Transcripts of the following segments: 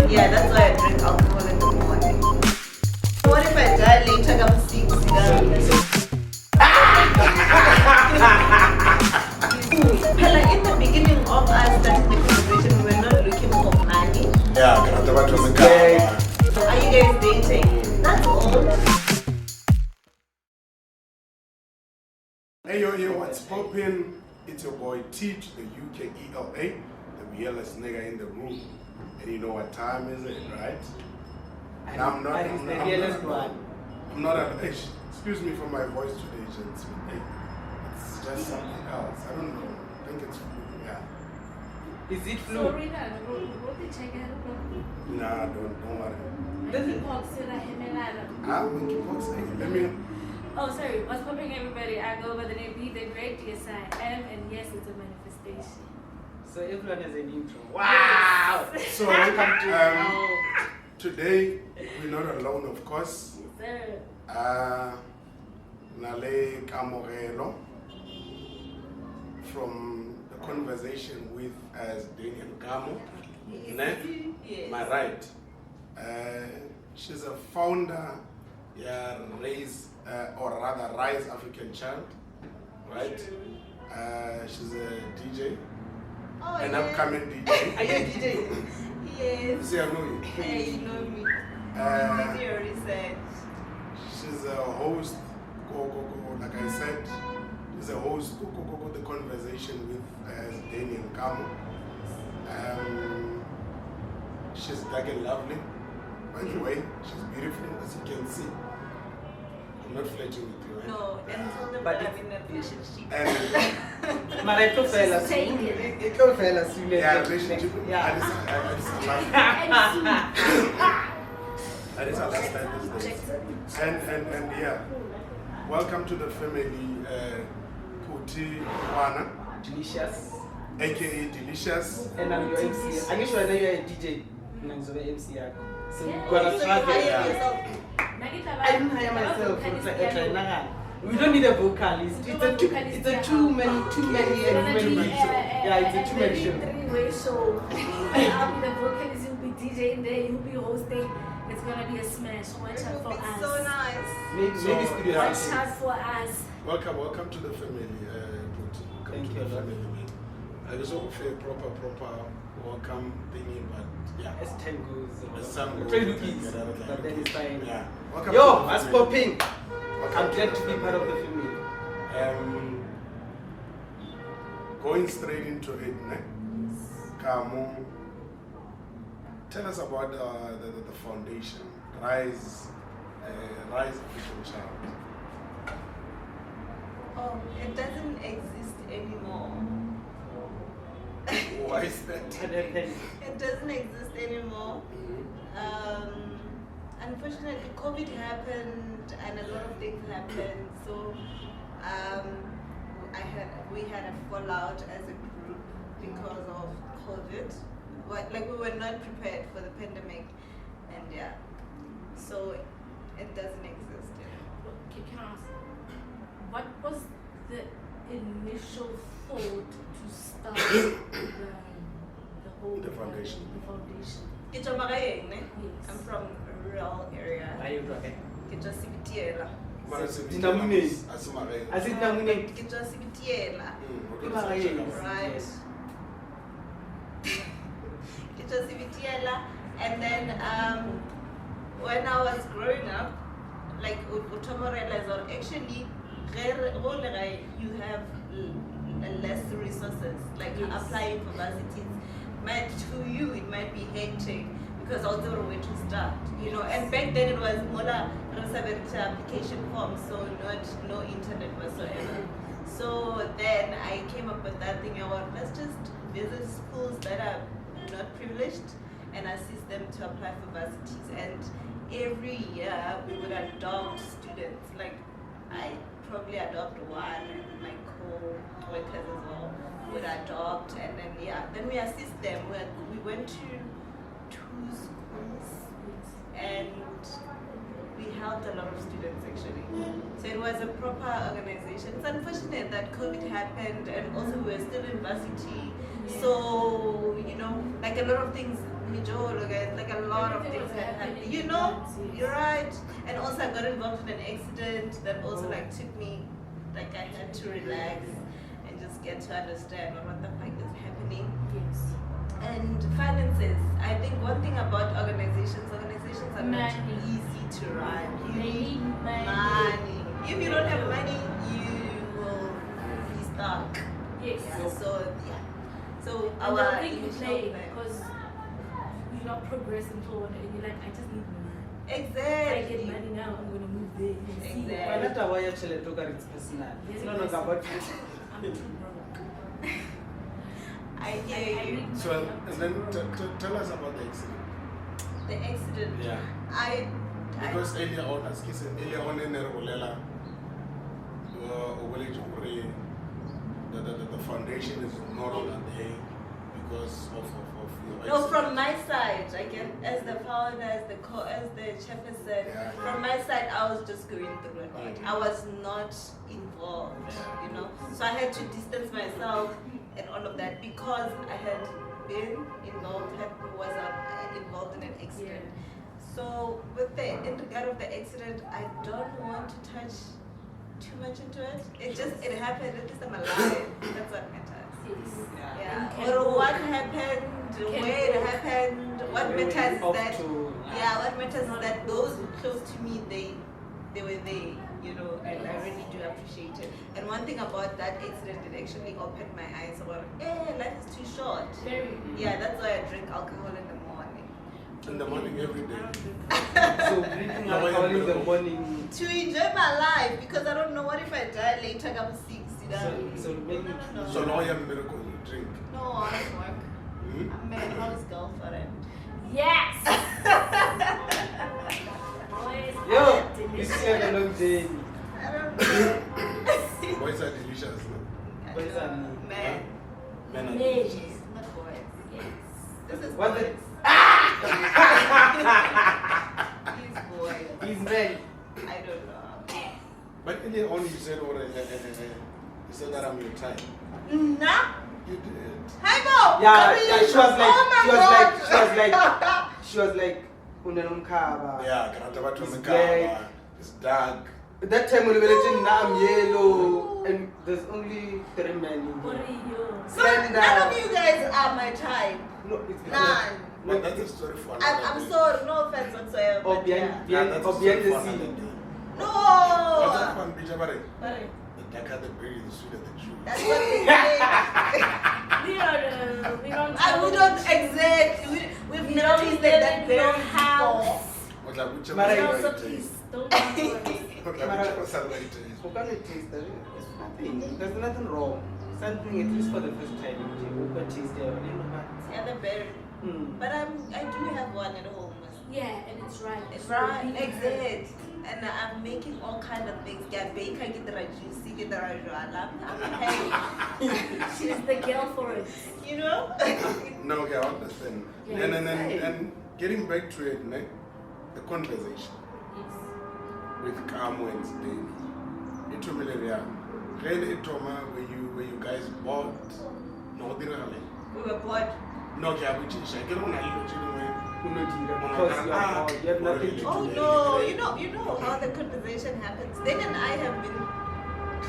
Yeah, that's why I drink alcohol in the morning. What if I die later? I'm sick. Pella, in the beginning of us starting the conversation, we were not looking for money. Yeah, Are you guys dating? That's all. Hey yo, what's poppin'? It's your boy T to the UKELA, the realest nigga in the room. And you know what time is it, right? And I'm not excuse me for my voice today, gents. Hey, it's just something else. I don't know. I think it's flu, yeah. Is it flu? Sorry, Nah, don't worry. Let me. Oh, sorry. What's popping, everybody? I go by the name Be the Great. Yes, I am. And yes, it's a manifestation. So everyone has an intro. Wow! So, today, we're not alone, of course. Yes, sir. Nale Kamorelo from the conversation with Guest-Kamo. Yes. My right. She's a founder, Rise African Child, right? She's a DJ, an upcoming DJ. Are you a DJ? Yes. See, I know you. Hey, you know me. You did your research. She's a host, like I said, she's a host, the conversation with Guest-Kamo. She's dark and lovely. By the way, she's beautiful, as you can see. I'm not flirting with you, right? No, and tell them But that I'm in a relationship. And But I told fellas. Take it. It told fellas. yeah, relationship. Yeah. That is our last time these days. And yeah, welcome to the family, Puti Wana, Delicious. aka Delicious. And I'm your MC. Are you sure that you're a DJ? No, I'm the MC. So Yeah. we're gonna So you travel. hire yourself. I didn't hire myself. We don't need a vocalist. It's a too many everybody. Yeah, it's a too many show. Three-way show. I'll be the vocalist, you'll be DJing there, you'll be hosting. It's gonna be a smash. Watch out for us. So nice. Maybe studio Watch house. out for us. Welcome to the family, Puti. Welcome Thank to you. the family. I just hope for a proper welcome thingy, but yeah. As time goes, As time goes, try we to can ease, get out of that. but then it's fine. Yeah. Welcome Yo, to the what's family. popping? Welcome I'm glad to be the part of the family. family. Going straight into it, Kamo, tell us about the foundation, Rise African Child. Oh, it doesn't exist anymore. Why is that? It doesn't exist anymore. Unfortunately, COVID happened and a lot of things happened. So we had a fallout as a group because of COVID. Like we were not prepared for the pandemic, and yeah, so it doesn't exist anymore. Okay, can I ask, what was the initial thought to start the whole The foundation. The foundation. Ke tswa magaeng, ne? Yes. I'm from a rural area. Are you right? Ke tswa Sebitiela. Dinamune. I said Dinamune. Ke tswa Sebitiela. Right. Right. Ke tswa Sebitiela, and then when I was growing up, like Utomo realized that actually you have less resources, like Yes. applying for varsities. To you it might be hectic because I was the way to start, you know. And back then it was more application form, so no internet whatsoever. So then I came up with that thing about let's just visit schools that are not privileged and assist them to apply for varsities. And every year we would adopt students. Like I probably adopt one, and my co-workers as well would adopt, and then we assist them. We went to 2 schools and we helped a lot of students actually. So it was a proper organization. It's unfortunate that COVID happened and also we were still in varsity. So, you know, like a lot of things Mijolo, guys, like a lot of Everything things was had happened. happening You at know, once, yes. you're right. And also, I got involved in an accident that also like took me, like I had to relax and just get to understand what the fuck is happening. Yes. And finances. I think one thing about organizations are not Money. easy to run. You They need need money. money. If you don't have money, you will be stuck. Yes. Yeah, so And our the thing you initial play plan- because you're not progressing forward and you're like, I just need money. If I Exactly. get money now, I'm going to move there and see. Exactly. Why not a wire chile to get personal? It's not about I'm too broke. I hear you. need So, money. and then tell us about the accident. The accident. Yeah. I Because earlier on, as I said, earlier on in Nerolela, the foundation is no longer there because of your no, accident. from my side, I get as the founder, as the chairperson. Yeah. From my side, I was just going through it. Okay. I was not involved, you know. So I had to distance myself and all of that because I had been involved, was involved in an accident. So in regard of the accident, I don't want to touch too much into it. It happened. At least I'm alive. That's what matters. Yeah. And you can Or go. what happened, where it happened, what matters is that what matters is that those close to me they were there, you know, and I really do appreciate it. And one thing about that accident, it actually opened my eyes about life is too short. Very. Yeah, that's why I drink alcohol in the morning. In the morning every day. So drinking alcohol in the morning. To enjoy my life, because I don't know what if I die later, I'm 6, you know. So maybe. No. So now you have miracle, you drink. No, I don't work. Hmm? I'm my house girlfriend. Yes! Yo, this is a long day. I don't know. Boys are delicious, no? Boys are men. Men are Men. delicious. Not boys. Yes. This is What the- boys. He's boys. He's men. I don't know. But earlier on you said, you said that I'm your type. Nah. You did. Hi, Mom. Yeah, Come yeah, here. she was like, Oh she my was like, God. she was like, Unanumkaba. Yeah, Karataba to It's the black. car. It's dark. At that time when we were letting now I'm yellow and there's only 3 men in What here. are you? So none of you guys are my type. No, it's None. But that's a story for another I'm day. sorry, no offense whatsoever. Or but behind, yeah. Yeah, behind, that's or a behind story the for another scene. day. No. What's that one, Bija Bare? But The darker the berry, the sweeter the juice. that's what they say. We don't We don't exactly. We've never tasted that very house. What's that? Which Mara, No, one so taste? please, don't do it. What's that? Which one taste? Who can it taste that? There's nothing. There's nothing wrong. Something at least for the first time. You can taste it. Yeah, the berry. But I do have one at home. Yeah, and it's right. It's right, exact. And I'm making all kind of things. Yeah, baker, get the juicy, get the rajala. I'm hey, She's the girl for it. you know. No, okay, I understand. Yeah, And getting back to it, ne? The conversation Yes. with Kamo and Steny. It told me that, yeah. Really, it told me when you guys bought. No, they don't have We were bored. No, okay, which is I get on a little Because you have nothing to Oh do. no, you know how the conversation happens. Dan and I have been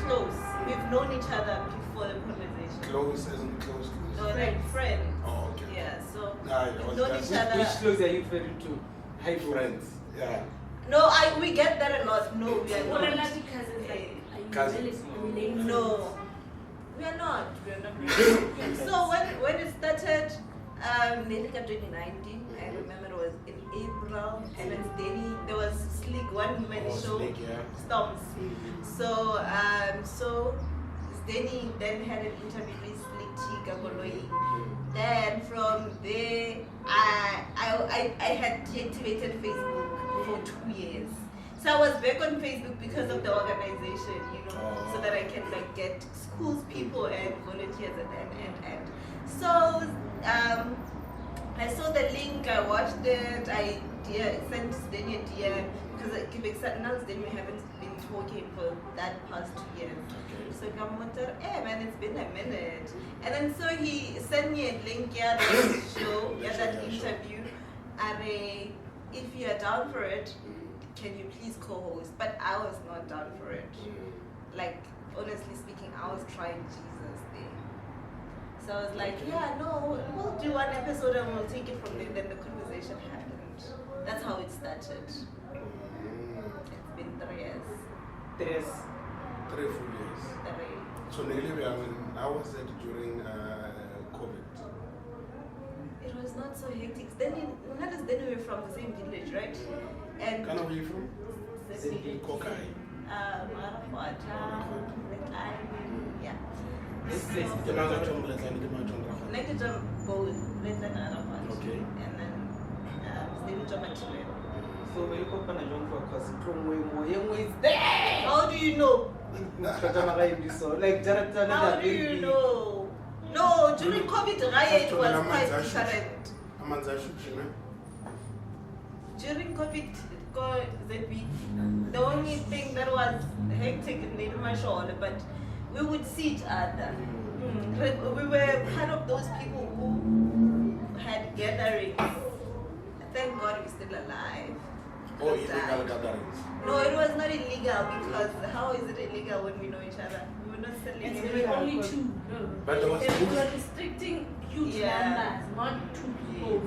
close. We've known each other before the conversation. Close isn't close. No, like friends. Oh, okay. Yeah, so Nah, it we've was known just each other. Which clothes are you referring to? High friends. Yeah. No, we get that a lot. No, we are Well, not. not cousins, like, are you Cousins. related? No, we are not. We are not really. So when it started, Nelika 2019, I remember it was in April, and then Danny, there was Slick one man Oh, show, Slick, yeah. Storms. So Danny then had an interview with Slick Chica Goloi. Then from there, I had deactivated Facebook for 2 years. So I was back on Facebook because of the organization, you know, so that I can like get schools people and volunteers and. So I saw the link, I watched it, I sent Danny a DM because now we haven't been talking for that past 2 years. Okay. So hey man, it's been a minute. And then so he sent me a link, yeah, that show, yeah, that interview. down for it. Can you please co-host? But I was not down for it. Like, honestly speaking, I was trying Jesus there. So I was like, yeah, no, we'll do one episode and we'll take it from there. Then the conversation happened. That's how it started. It's been 3 years. 3 years. 3 full years. 3. So Nelly, how was it during COVID? It was not so hectic. Then we were from the same village, right? And Where are you from? Zambia. Kokai. Arafat, yeah. This place is The Magaton, Negative both, Letlan Arafat. Okay. And then Stadium Material. So when you come to John Focus, is there. How do you know? Like How do you know? No, during COVID, riot was quite different. During COVID, the only thing that was hectic in the but we would see each other. We were kind of those people who had gatherings. Thank God we're still alive. Oh, illegal gatherings. No, it was not illegal because how is it illegal when we know each other? We were not selling It's anything. only 2. But there was They were restricting huge numbers, not 2 people.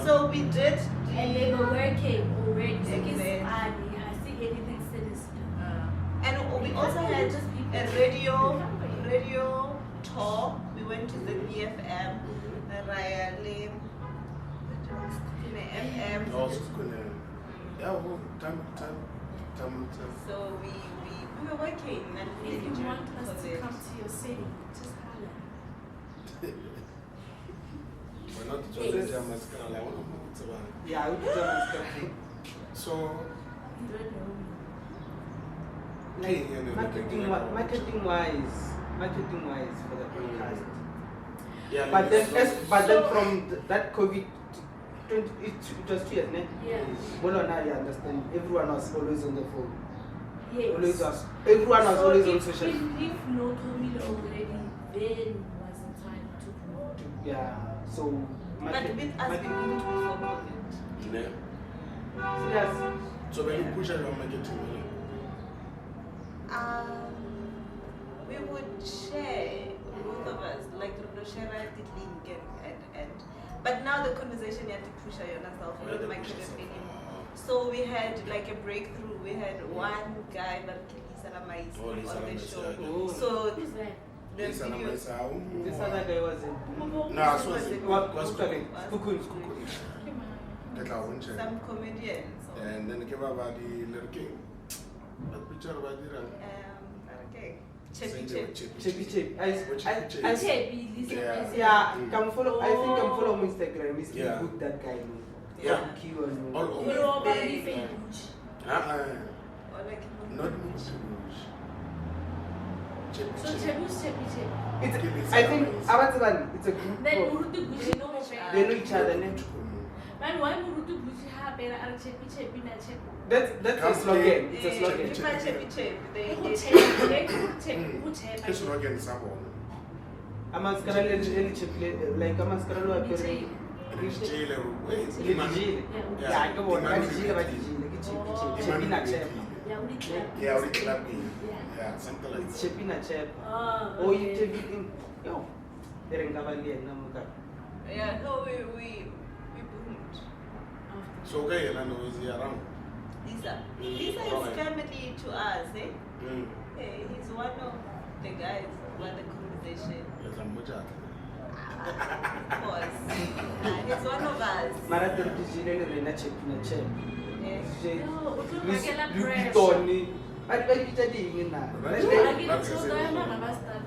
So we did. And they were working already. Exactly. I see anything sinister. And we also had a radio tour. We went to the BFM, Raya FM. Yeah, well, time. So we were working and If you want us to COVID. come to your city, just holler. We're not just a mascara. Yeah, I would do that. So, You don't know me. Like marketing wise for the podcast. yeah, But then, So- from that COVID, it was 2 years, ne? Yeah. Well, now you understand. Everyone was always on the phone. Yes. Everyone was So always on if social. If no told me already, then was the time to promote. Yeah. So. But with us, we moved before COVID. Yes. So when you push out your marketing, We would share, both of us, like share the link and but now the conversation you have to push on yourself, not my anymore. So we had like a breakthrough. We had one guy, on the show. Oh. So Who's that? the video. This other guy was in. No, I was What was calling? Kukun. Some comedians. Or, And then give about the little king. What picture about the okay. Cheppy. Chippy. I Chepi, listen, Yeah. listen. Yeah, come follow. I think come follow on Instagram. He's Yeah. good that guy. No? Yeah. Key on. All over. You're all about They- me, Facebook. Or like Not much. So Chepi's Chepi. It's. I think it's a group Then of. Murutu Gucci no more. They know each other. Ne? Man, why Murutu Gucci have a Chepi na Chepi? That's a slogan. It's a slogan. If I cheppy, they Who Chepi? Who This Chepi? slogan is up on. Amaskara le chip like amaskara lo apere. Rich jailer. Wait, Le DJ. Yeah, go on. Yeah. Ba DJ ba DJ. Le chip. Chip na chip. Yeah, we did. Yeah, we clapping. Yeah. Yeah, something like It's that. chip na chip. Oh, Oh, you take it in. Yo. Derengavali na muka. Yeah, no, we boomed. So, okay, I know is he around? Lisa is family to us, eh? Hey, he's one of the guys who had the conversation. Yes, I'm much out. Of course. He's one of us. Mara ter DJ le na chip na chip. Yeah. No, we took Miss Michaela Luki Press. Tony. Adi ba kita ding na. Right. I get it, so I'm not a bastard.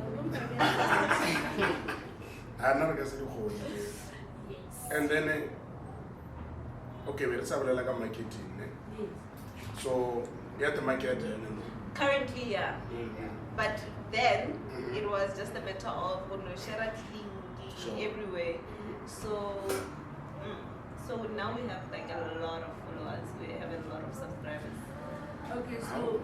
I'm not going to say the whole. And then, okay, let's have like a marketing. Yes. So, get the market and Currently, yeah. But then it was just a matter of sharing Sure. everywhere. So now we have like a lot of followers. We have a lot of subscribers. Okay, so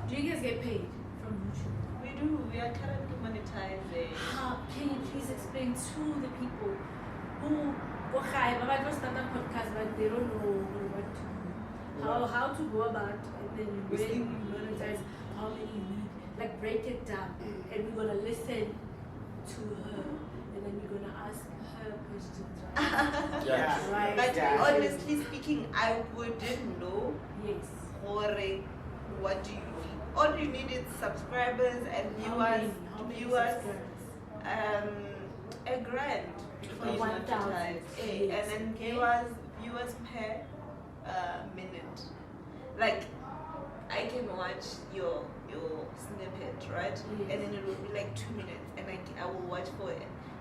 do you guys get paid from YouTube? We do. We are currently monetizing. How can you please explain to the people who Okay, but I just start a podcast, but they don't know what to how to go about it, and then when you monetize, how many you need, like break it down, and we're gonna listen to her, and then we're gonna ask her questions, right? Yeah. Right. But Yeah. honestly speaking, I wouldn't know. Yes. Or what do you need? All you need is subscribers and viewers. How many Viewers, subscribers? $1,000 before you 1,000. monetize. Yes. And then Okay. viewers per minute. Like I can watch your snippet, right? Yes. And then it will be like 2 minutes, and I will watch for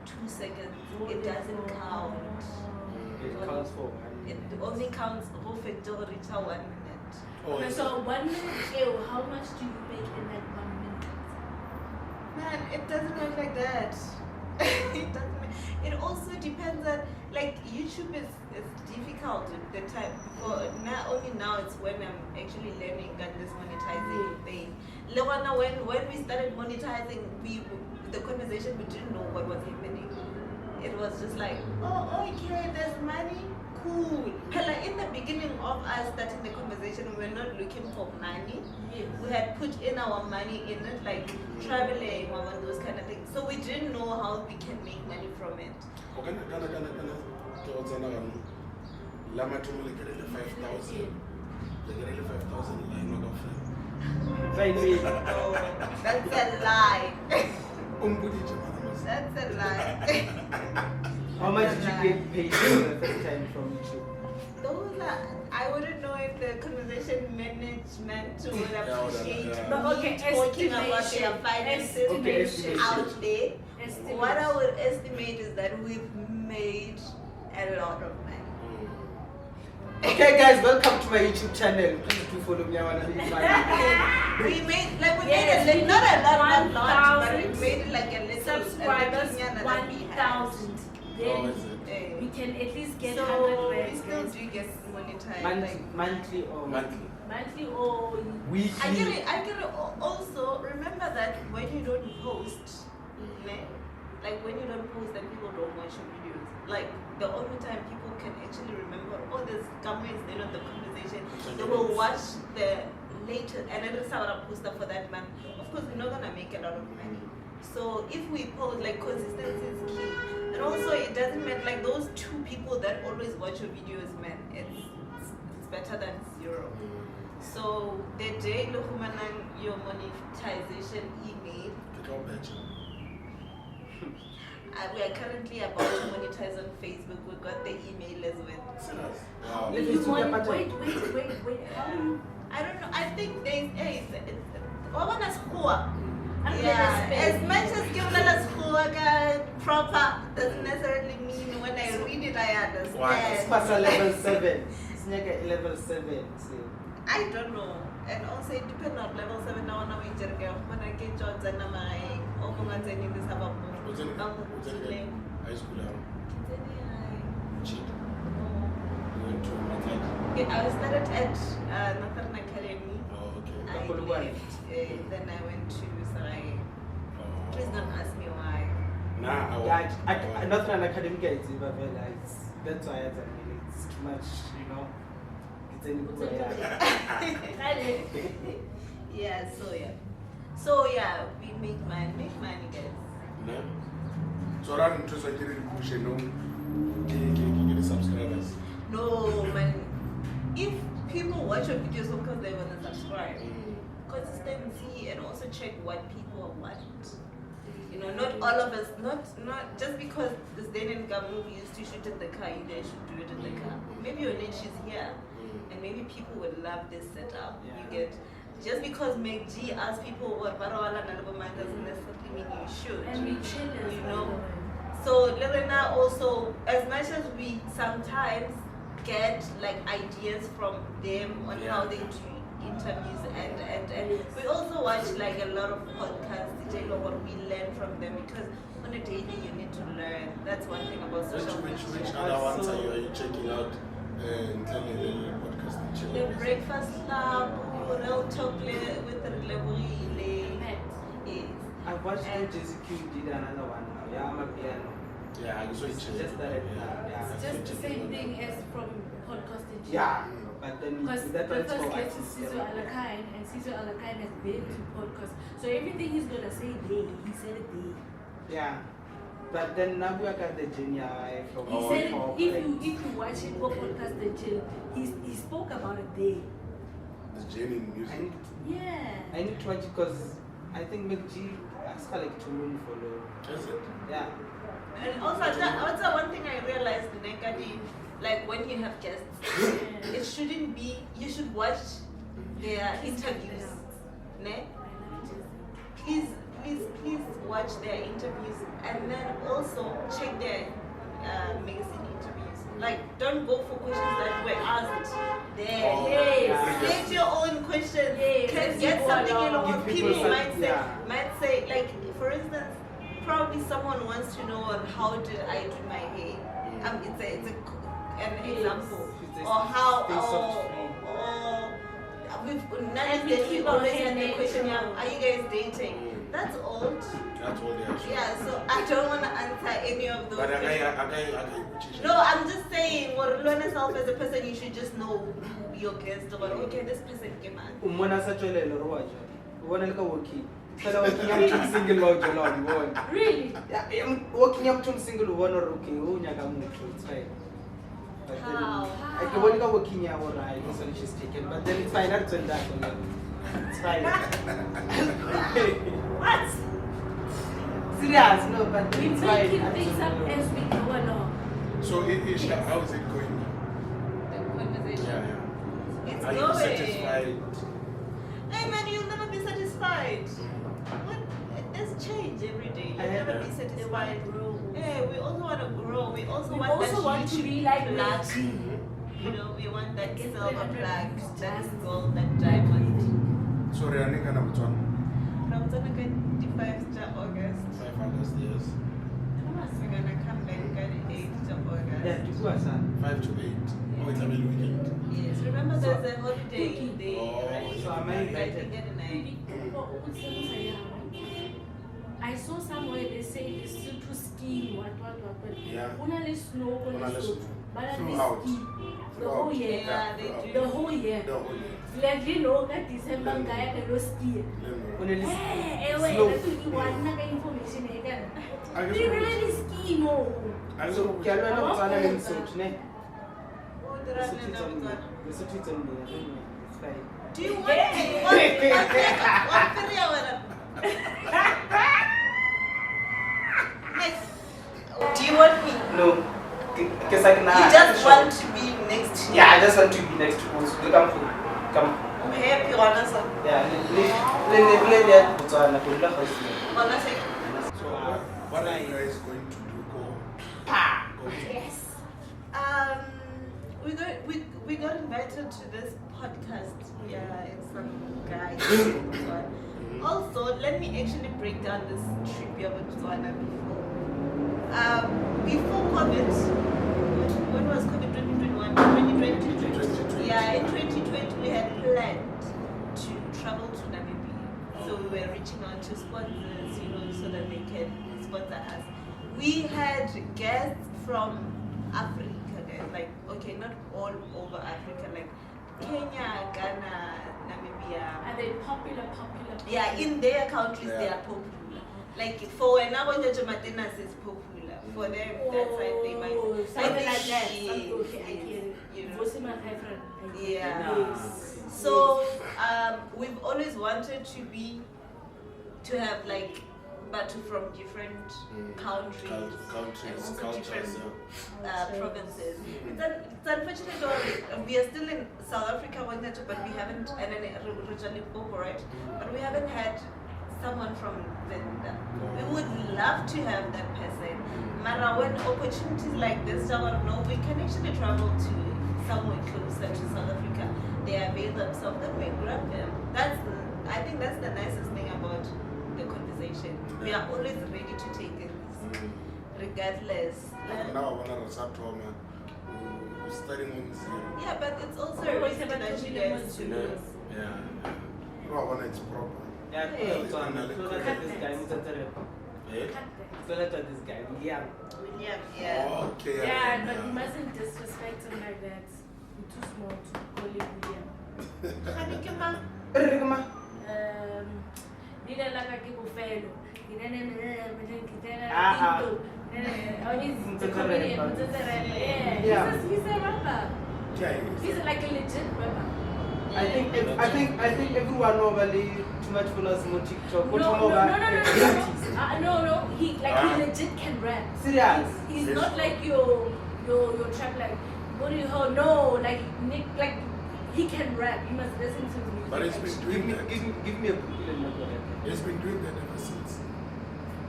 2 seconds. More It than doesn't four. count. It counts for It only counts whole factor reach 1 minute. Oh, Okay, is so 1 minute, how much do you make in that 1 minute? Man, it doesn't work like that. It doesn't. It also depends on, like, YouTube is difficult with the time. Only now it's when I'm actually learning that this monetizing thing. Lewana, when we started monetizing, the conversation, we didn't know what was happening. It was just like, oh, okay, there's money, cool. Like in the beginning of us starting the conversation, we were not looking for money. Yes. We had put in our money in it, like traveling or those kind of things. So we didn't know how we can make money from it. Lama to me, get 5,000. Get 5,000 line of friend. Oh, that's a lie. That's a lie. How much did you get paid for the first time from YouTube? Those are, I wouldn't know if the conversation management would Yeah, appreciate yeah. But okay, me talking about their estimation. finances Estimation. out there. Estimation. What I would estimate is that we've made a lot of money. Okay, guys, welcome to my YouTube channel. Please do follow me. I wanna be funny. We made like we Yes, made a, like, not a lot, 1,000 but we made it like a little subscribers, a little that we had. 1,000. Then Oh, is it? we can at least get So 100 we rands. still do get monetized. Monthly or Monthly. Monthly or weekly? I get it. Also, remember that when you don't post, like when you don't post, then people don't watch your videos. Like the only time people can actually remember, oh, this Guest-Kamo is there on the conversation. They will watch the later, and then it's our poster for that month. Of course, we're not gonna make a lot of money. So if we post, like consistency is key, and also it doesn't matter. Like those 2 people that always watch your videos, man, it's better than 0. So the day Lohumanan your monetization email, we are currently about to monetize on Facebook. We got the email as well. Wow. Let me Wait, see the pattern. wait. I don't know. I think there's I'm yeah, gonna as much as proper doesn't necessarily mean when I read it I understand. Pasa level 7. Snyaka level 7. So. I don't know. And also it depends on level 7 now we just get when I get jobs and my this have a High school now. Cheap. We went to Matad. I started at Northern Academy. Oh, okay. I left, then I went to Sarai. Please don't ask me why. Nah, Yeah, not an academic guy, it's that's why it's too much, you know. It's any good. So yeah, we make money guys. No. So around interest I didn't push no get subscribers. No man, if people watch your videos because they want to subscribe, consistency and also check what people want. You know, not all of us, not just because this day and Guest-Kamo we used to shoot in the car, you guys should do it in the car. Maybe your niche is here, and maybe people would love this setup. Yeah. You get, just because Meg G asks people what Barawala Nalabama doesn't necessarily mean you should. And we chill as You well. know. So Lorena also, as much as we sometimes get like ideas from them on how they do interviews and we also watch like a lot of podcasts, DJ what we learn from them because on a daily you need to learn. That's one thing about social media. Which other ones are you checking out and telling the podcast? The Breakfast Club, Real Talk with the Releborile. Yes. I watched And- JCQ did another one now. Yeah, I'm a piano. Yeah, so it's Just that. It's just the same thing as from podcasting. Yeah, but then Because that the one's first for guest is artists. Sizo Alakine, and Sizo Alakine has been to podcast. So everything he's gonna say there, he said it there. Yeah. But then now we got the junior from He said if you watch him go podcast the chill, he spoke about it there. the journey in music. Yeah. I need to watch it because I think McG asked her like to room follow. Is it? Yeah. And also one thing I realized, Nekadi, like when you have guests, it shouldn't be, you should watch their interviews. Ne? Please watch their interviews and then also check their magazine interviews. Like, don't go for questions that were asked there. Oh, Yes. Get your own questions. Yes. Can get something you know Give what people people some- might say, like for instance, probably someone wants to know on how did I do my hair. It's an example. Yes. Or how Stay soft we've And we we keep always our had the hair question, natural. are you guys dating? That's old. That's all they are. Yeah, so I don't want to answer any of those But questions. No, I'm just saying, what learn yourself as a person, you should just know who your guest or okay, this person came out. Umona sachole lo rowaja. Ubona lika walking. Sala walking up to single lo jolo ubona. Really? Yeah, I'm walking up to single ubona rookie. Unyaka muthu. It's fine. But then How? I can only go walking here alright. So she's taken. But then it's fine. That's when that one. It's fine. What? Serious, no, but We it's make fine. things up as we go along. So, Isha, how is it going? The conversation. Yeah. It's Are you going. satisfied? Hey man, you'll never be satisfied. What? There's change every day. You'll never be satisfied. Yeah, we also want to grow. We also We want also that want to YouTube be like plaque. Reggie. You know, we want that Get silver 300 plaque, views that just- gold, that diamond. So, Rihanna can have one. I'm gonna get 5th August. 5 August, yes. We're gonna come back at 8th August. Yeah, do what, son? 5 to 8. Oh, it's a middle weekend. Yes, remember there's a holiday day, Oh, right? so am I invited? Get a night. I saw somewhere they say it's to ski, what. Yeah. Only snow, Only only snow. snow. But Throughout. ski the whole year. Yeah, they do. The whole year. The whole year. Like you know, that December guy can go ski. Only Hey, slow. wait, I think you want that information again. I guess We what- really ski, no. I guess So, what- can I not tell them so, ne? Oh, The there are city no told me. numbers. The city told me. I don't know. It's fine. Do you want me? What period? Do you want me? No. Because I can. You just want to be next to me. Yeah, I just want to be next to us. Come. I'm happy, honestly. Yeah, let that Botswana. Kulla house. Honestly. So, what are you guys going to do? Go. Yes. We got invited to this podcast. Yeah, it's some guy. Also, let me actually break down this trip here with Botswana before. Before COVID, when was COVID? 2021? 2020? Yeah, in 2020 we had planned to travel to Namibia. So we were reaching out to sponsors, you know, so that they can sponsor us. We had guests from Africa, guys. Like, okay, not all over Africa, like Kenya, Ghana, Namibia. Are they popular? Yeah, in their countries they Yeah. are popular. Like for an Abonjaja Martinez is popular. For them, that side they might. Oh, something like that. Yes, Something, okay, I get it. you know. Voice my friend. Yeah. Yes. So we've always wanted to have like, but from different countries, Countries, and also cultures, different yeah. provinces. It's unfortunate that we are still in South Africa, but we haven't, and then originally Boko, right? But we haven't had someone from Venda. We would love to have that person. Mara, when opportunities like this come along, we can actually travel to somewhere closer to South Africa. They avail themselves, then we grab them. I think that's the nicest thing about the conversation. We are always ready to take it, regardless. Now I want to start trauma. We're starting on zero. Yeah, but it's also Oh, a risk it's about that you 2 guys million do. months. Yeah. No, I want it's proper. Yeah, Hey. Botswana. So that's this guy, Mr. Eh? Cut that. So that's what this guy, William. William, yeah. Okay. Yeah, but you mustn't disrespect him like that. You're too small to call him William. Hanikima. Nina laka kikufelo. Yeah. He's a rapper. Okay. He's like a legit rapper. I think everyone overly too much follows on TikTok. No. He legit can rap. Serious? He's not like your trap like what do you hold? No, like Nick, like he can rap. You must listen to his music. But he's been doing that. Give me a popular number. He's been doing that ever since.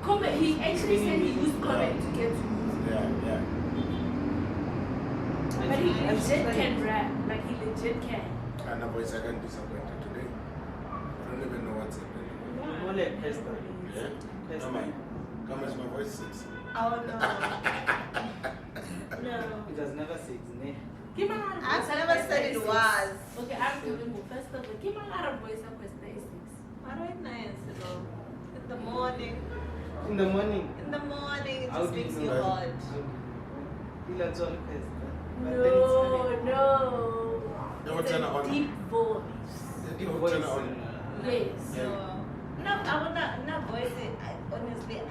Comment. He actually said he used comment to get to music. Yeah. But he legit can rap. Like he legit can. And the voice I got disappointed today. I don't even know what's happening. Only a pester. Yeah? Come on. Come as my voice sings. Oh no. No. It has never said ne. I've never said it was. Okay, I'm doing more. First of all, give a lot of voice up with 36. Alright, nice, you know. In the morning. In the morning. In the morning, it How just do you makes know you that? hot. That's all pester. No. It's a deep voice. You will turn it on. Yes. So, no, I will not voice it. Honestly, it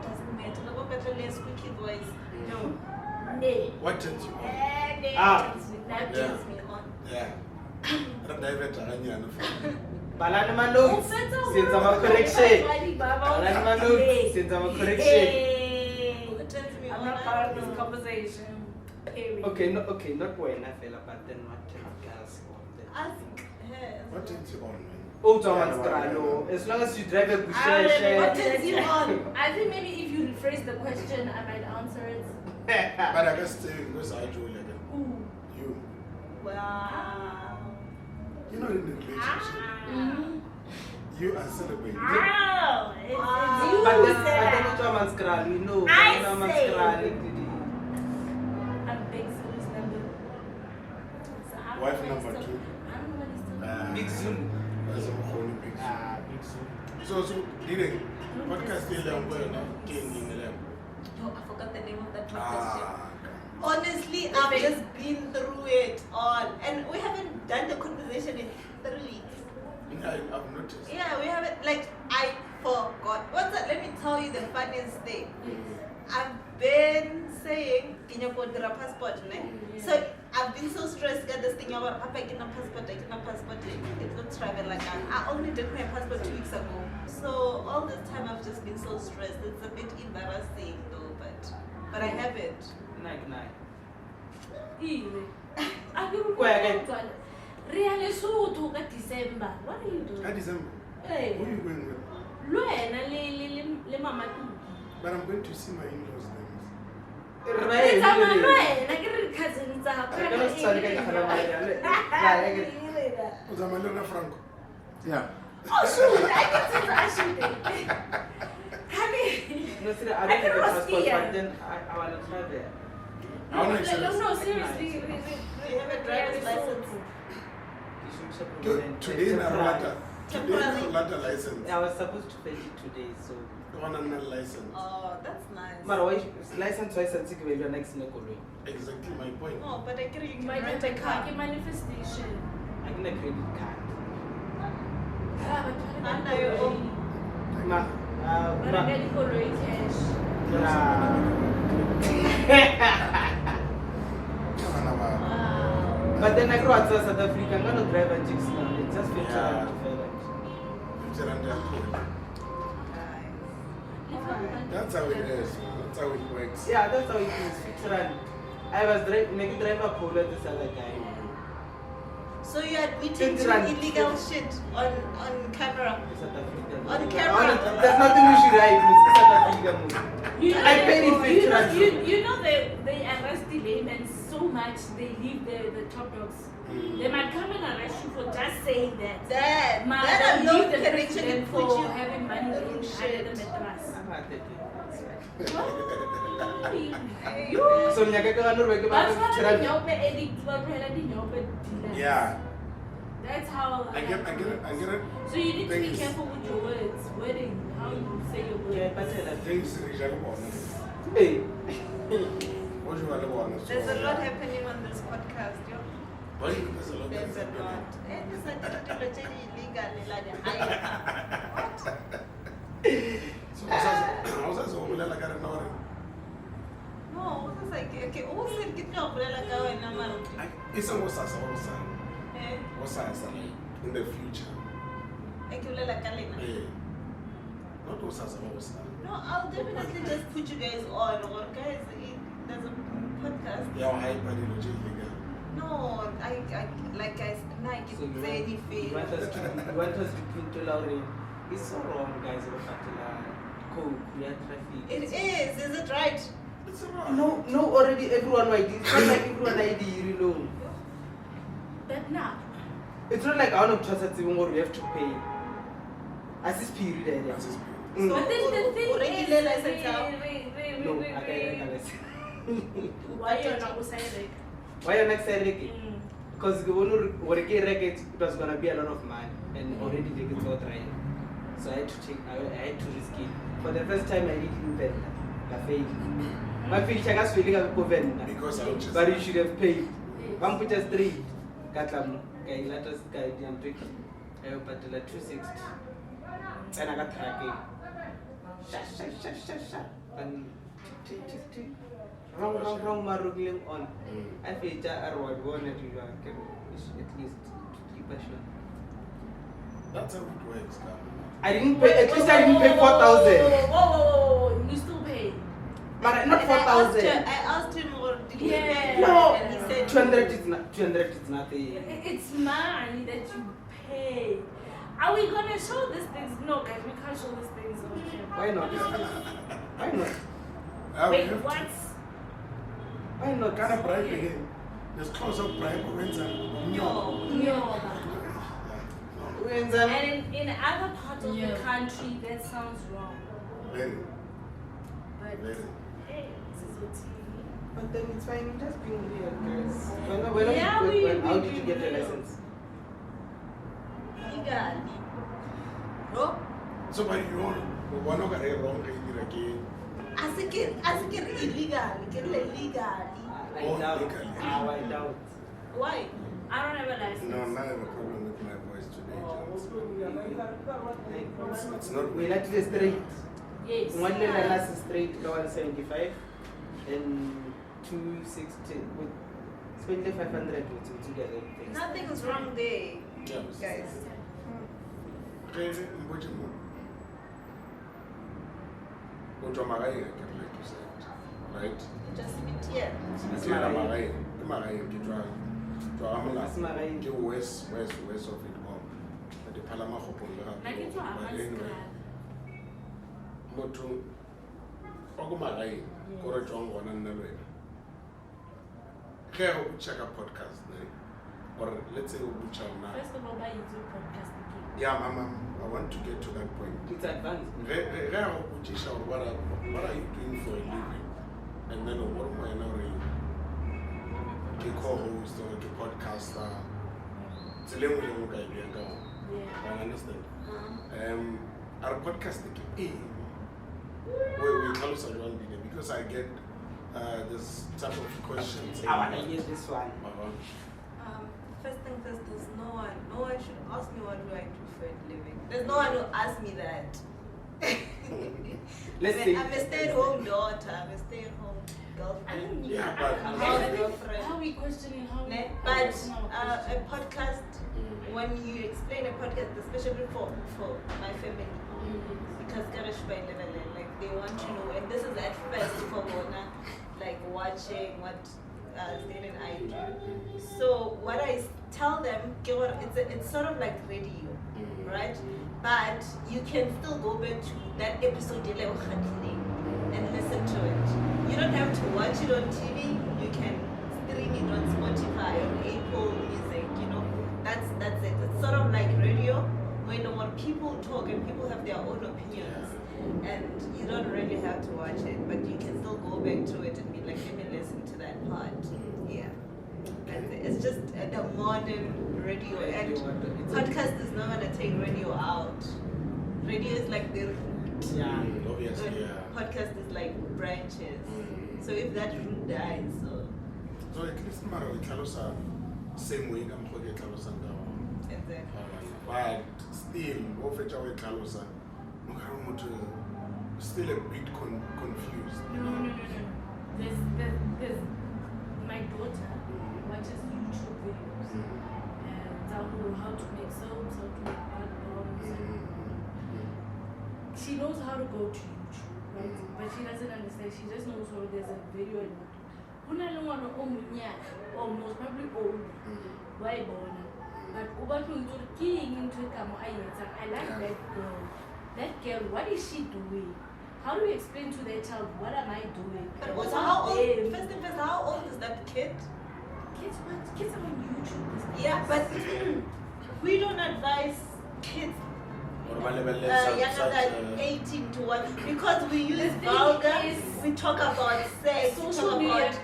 doesn't matter. No, but the less squeaky voice. No. Nee. What turns you on? That turns me on. Yeah. I don't divert Aranya. Balani Manotes, since I'm a correction. Balani Manotes, since I'm a correction. It turns me I'm on. not part of this conversation. Period. Okay, not when I fell, but then what turns girls on? Ask her. What turns you on, man? Oh, Thomas Grano. As long as you drive a What Bushel. turns you on? I think maybe if you rephrase the question, I might answer it. But I guess because I do like Ooh. you. Wow. You're not in a relationship. You are celebrating. Wow. It's you But who then said that. Thomas Grano, you know. I Thomas say. Grano. I'm big Zulu's number. So I'm Wife gonna number stop- 2. I'm gonna stop. Big Zulu. That's a whole big Big Zulu. So, did podcast still on where now? King in the lab. Yo, I forgot the name of that podcast. Ah, Honestly, I've just been through it all. And we haven't done the conversation in 3 weeks. I've noticed. Yeah, we haven't, like, I forgot. What's that? Let me tell you the funniest thing. I've been saying, can you put the passport, ne? So I've been so stressed at this thing about Papa, get a passport, it's not travel like that. I only did my passport 2 weeks ago. So all this time I've just been so stressed. It's a bit embarrassing though, but I have it. Night. Really Sotho ka December. What are you doing? December. Hey. Who are you going with? Lwena le mama Tuki. But I'm going to see my in-laws then. It's our lwena ke re cousin tsa I cannot stand it. Was I Malena Franco? Yeah. Oh shoot, I can see that shoot. Come here. No, see, I I don't have a cannot passport, see but it. then I want to try there. I want to No, seriously. You have a driver's license. Today, Narwata license. I was supposed to fetch it today, so. The one and not license. Oh, that's nice. But why license wise and secret your next nekolo? Exactly my point. Oh, but I carry you can My rent a car. manifestation. I get a credit card. Under your own. Ma, But I get it cash. Wow. But then I grew up in South Africa. I'm going to drive a Jeep now. It's just 50 Yeah. to That's how it is. That's how it works. Yeah, that's how it is. 50 rand. I was driving a polo this other guy. So you are admitting to 20 rand. illegal shit on camera. South Africa. On camera. There's nothing we should write. It's South Africa movie. I paid it 50 rand. You know they arrest the laymen so much they leave the top dogs. They might come and arrest you for just saying that. That That alone leave the can actually president put for you having money in under the shit. mattress. So nyaka ka ngano re ke ba That's why 50 the rand. nyope edit wa phela di nyope dealers. Yeah. That's how I get it. So you need to be Things- careful with your words, wording. how you say your Yeah, words. but I Things are bonus. Hey. What you want to bonus? There's a lot happening on this podcast, yo. Why there's a lot There's a happening? lot. And it's a little illegal, like what? So how's that so like I don't know. No, it's like okay, who said get up like I went man? It's almost as also Eh, what's that in the future. I can like Kalina. Eh. Not what's as also. No, I'll definitely just put you guys on. Or guys, there's a podcast. Yeah, hype and legal. No, I like guys, Nike So you say want, anything. you want us to put to Lauren. It's so wrong, guys. Coke, we are traffic. It is it right? It's alright. No, already everyone might. It's not like everyone ID, you know. But now, It's not like I want to trust that even what we have to pay. As this period, eh, That's his Mm. but then the thing Regular is, license now. No, I can't. why you're not saying Why are next year? Mm. Because when we were it was gonna be a lot of money, and already they get so dry. So I had to take. I had to risk it. For the first time, I didn't pay. I failed. My feeling was feeling like a because I just but you should have paid. One put us 3. Katlam. Okay, let us guide and trick. I hope at 260. And I got tracking. And wrong marugling on. I feel that I would want that you are at least keep a shot. that's how it works, man. I didn't pay, at least I didn't pay 4,000. Whoa, you still pay. But not And 4,000. I asked him or did he Yeah. pay? No, And he said 200 is not. 200 is nothing. It's money that you pay. Are we gonna show these things? No, guys, we can't show these things on camera. Why not? Why not? Wait, what? Why not? Kind of bribe again. There's close up bribe events and no. No. When And in other parts of the country, that sounds wrong. Very, But very. hey, this is what TV. But then it's fine, just being real, guys. Yeah, How did you get the license? legal. Bro, So but you want one of the wrong thing again. as a kid illegal, get legally. Oh, legally. I doubt. Why? I don't have a license. No, I have a problem with my voice today, Jones. It's not We like to straight. Yes. One level last straight, go on 75, and 260. With spend 500 to get everything. Nothing is wrong there, Yeah. guys. Okay, mboje mo. Utwa magae like you said, right? Just meet here. Sibitela magae. Ke magae ke twa amala. It's magae. Ke west of it all. The palama go le Like it's what But I'm anyway, motho o go magae go re tswang gona nna le wena. Ge o check a podcast, ne? Or let's say o butcha na. First of all, why you do podcast again? Yeah, mama, I want to get to that point. It's advanced. What are you doing for a living? And then what am I now doing? A co-host or a podcaster. It's a little bit of Yeah. I understand. Our podcast we call it one video because I get this type of questions. I want to hear this one. First thing first, there's no one should ask me what do I do for a living. There's no one who asks me that. Let's see. I'm a stay-at-home daughter. I'm a stay-at-home girlfriend. Yeah, but how we questioning how we But personal a question. podcast, when you explain a podcast, especially for my family, because like they want to know, and this is at first for Bona, like watching what Zane and I do. So what I tell them, it's sort of like radio, right? But you can still go back to that episode and listen to it. You don't have to watch it on TV. You can stream it on Spotify or Apple Music. You know, that's it. It's sort of like radio, when people talk and people have their own opinions, and you don't really have to watch it, but you can still go back to it and be like, let me listen to that part. Yeah. And it's just the modern radio, and podcast is not gonna take radio out. Radio is like the Yeah. Obviously, yeah. Podcast is like branches. So if that root dies, So at least mara we tlhalosa same way ka mokgwa ke tlhalosa ka ona. exactly. But still, go fetcha we tlhalosa, mokare motho still a bit confused, you No. know. There's my daughter watches YouTube videos and how to make soaps, how to make bath bombs. She knows how to go to YouTube, right? But she doesn't understand. She just knows how there's a video and what. Una no one almost probably old. Why born? But Uba to king into Kamo I like that girl. That girl, what is she doing? How do you explain to that child what am I doing? But also, how old? First thing first, how old is that kid? Kids what? Kids are on YouTube. Yeah, but we don't advise kids younger than 18 to what, because we use vulgar, we talk about sex, we Social talk media, about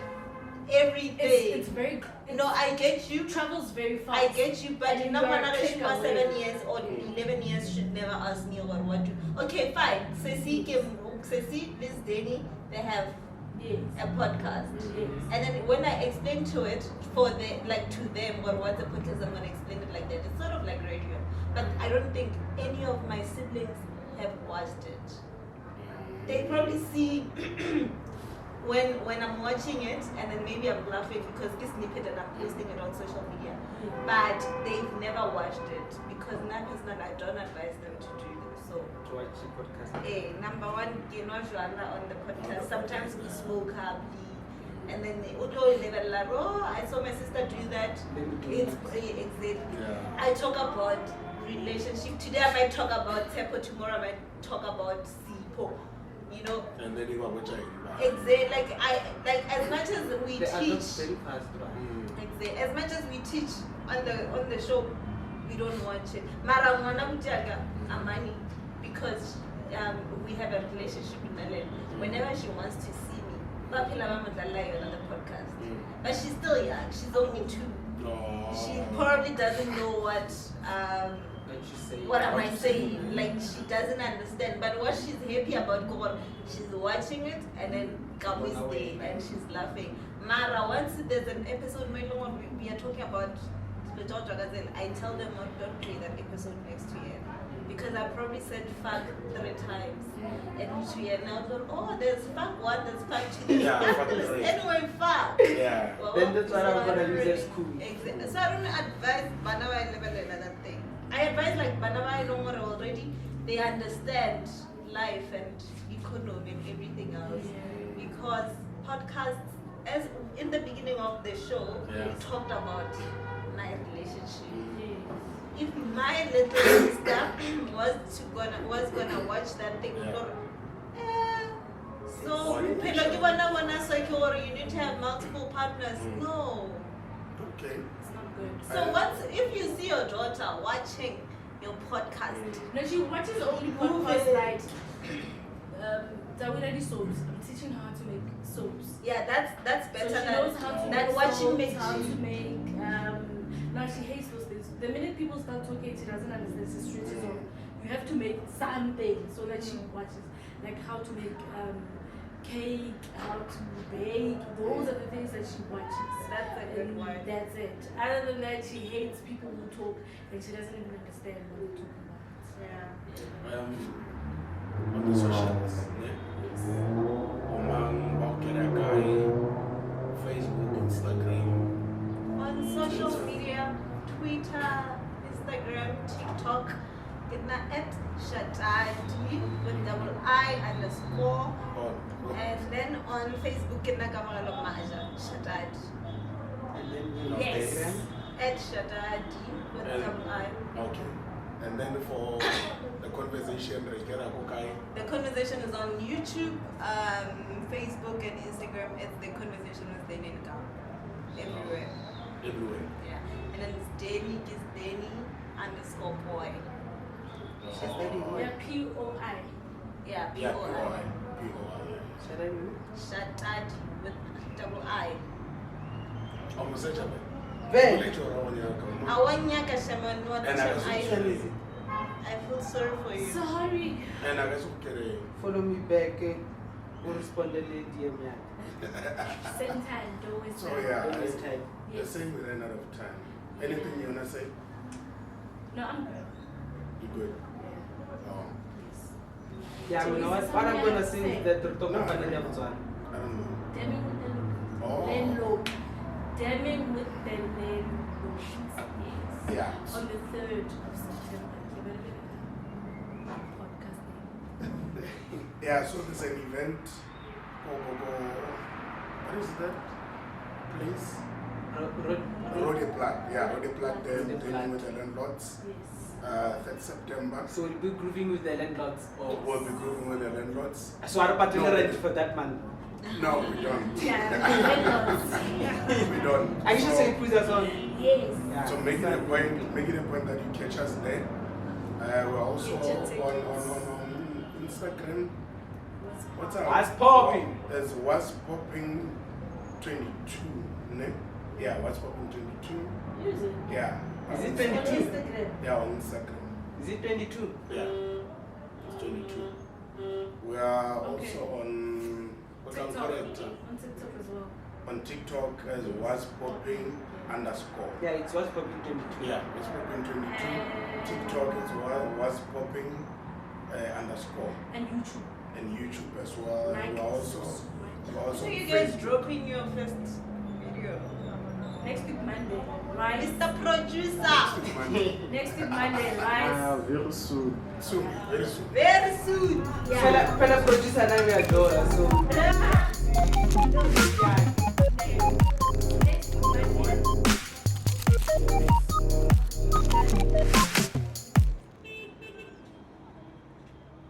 everything. It's very. No, I get you. Travels very fast. I get you, but And in you are number click she was away. 7 years or 11 years should never ask me or what to. Okay, fine. Ceci came, Ceci, Miss Denny, they have Yes. a podcast. Yes. And then when I explain to it for the to them or what the podcast, I'm gonna explain it like that. It's sort of like radio, but I don't think any of my siblings have watched it. They probably see when I'm watching it, and then maybe I'm laughing because this snippet and I'm posting it on social media, but they've never watched it because I don't advise them to do this. So. To watch the podcast. Number one, you know, Joanna on the podcast. Sometimes we smoke happily, and then I saw my sister do that. It's exactly. Yeah. I talk about relationship. Today I might talk about Tepo. Tomorrow I might talk about Sipo. You know. And then you are watching. Exactly. Like as much as we They are not teach. very fast, right? Exactly. As much as we teach on the show, we don't watch it. Mara mwana mjaga amani. Because we have a relationship with Nalene. Whenever she wants to see me, on the podcast. But she's still young. She's only 2. She probably doesn't know what am I saying. Like she doesn't understand. But what she's happy about, she's watching it and then Kamu is there and she's laughing. Mara, once there's an episode where we are talking about I tell them don't play that episode next year. Because I probably said fuck 3 times. And we are now going, oh, there's fuck 1, there's fuck 2, there's fuck 3. Anyway, fuck. Yeah. Well, Then that's what I'm gonna use really- at school. Exactly. So I don't advise Banawa level another thing. I advise like Banawa Longore already, they understand life and economy and everything else. Because podcasts, as in the beginning of the show, we talked about my relationship. If my little sister was gonna watch that thing, so you need to have multiple partners. No. Okay. It's not good. So if you see your daughter watching your podcast, No, she watches only podcast like Zawinadi soaps. I'm teaching her how to make soaps. yeah, that's So better she than knows how to than make watching soaps, make. how to make now she hates those things. The minute people start talking, she doesn't understand. She's switches on. You have to make something so that she watches, like how to make cake, how to bake. Those are the things that she watches. That's a good And one. that's it. Other than that, she hates people who talk and she doesn't even understand what they're talking about. Yeah. On the socials, Yes. Facebook, Instagram. On social media, Twitter, Instagram, TikTok, it's not at Shatadi with double I_. And then on Facebook, it's not Shatadi. And then Yes. Instagram. At Shatadi with double I. Okay. And then for the conversation, The conversation is on YouTube, Facebook, and Instagram. It's the conversation with Danny and Gam. Everywhere. everywhere. Yeah. And then it's Danny_boy. She's very Yeah, good. POI. Yeah, Yeah, P-O-I. POI. Shall I move? Shatadi with double I. Almost such a Very. Awanya kasema And I was I. Which one is it? I feel sorry for you. Sorry. And I guess okay. Follow me back. Who responded to DM? Same time, don't waste So time. yeah, Don't waste time. the Yes. same we ran out of time. Anything you wanna say? No, I'm good. You good? Yeah. Oh, Yes. Yeah, you know what I'm gonna sing is the Turtoko No. Pananya one. I don't know. Damning with the Oh. landlord. Damning with the landlord. Yes. Yeah. On the 3rd of September. Podcasting. Yeah, so there's an event. What is that place? Rodeplat. Yeah, Rodeplat. They're dealing with the landlords. Yes. 3rd September. So we'll be grooving with the landlords. We'll be grouping with the landlords. So our partner No. rent for that month. No, we don't. Yeah, landlords. We don't. I should say put us on. Yes. Yeah. So make it a point that you catch us there. We're also on Instagram. What's up? What's popping? There's What's Popping 22. Ne? Yeah, What's Popping 22. Use it. Yeah. Is it On 22? Instagram. Yeah, on Instagram. Is it 22? Yeah. It's 22. We are also on what's TikTok. correct? On TikTok as well. On TikTok as What's Popping _ Yeah, it's what's popping 22. Yeah, What's Popping 22. TikTok is What's Popping _ And YouTube. and YouTube as well. Like We're also So on you guys Facebook. dropping your first video? Next week Monday, right? Mr. Producer! Monday. Next week Monday, right? Very soon. Soon, very soon. Very soon! Yeah. Pela producer na we are so. Yeah.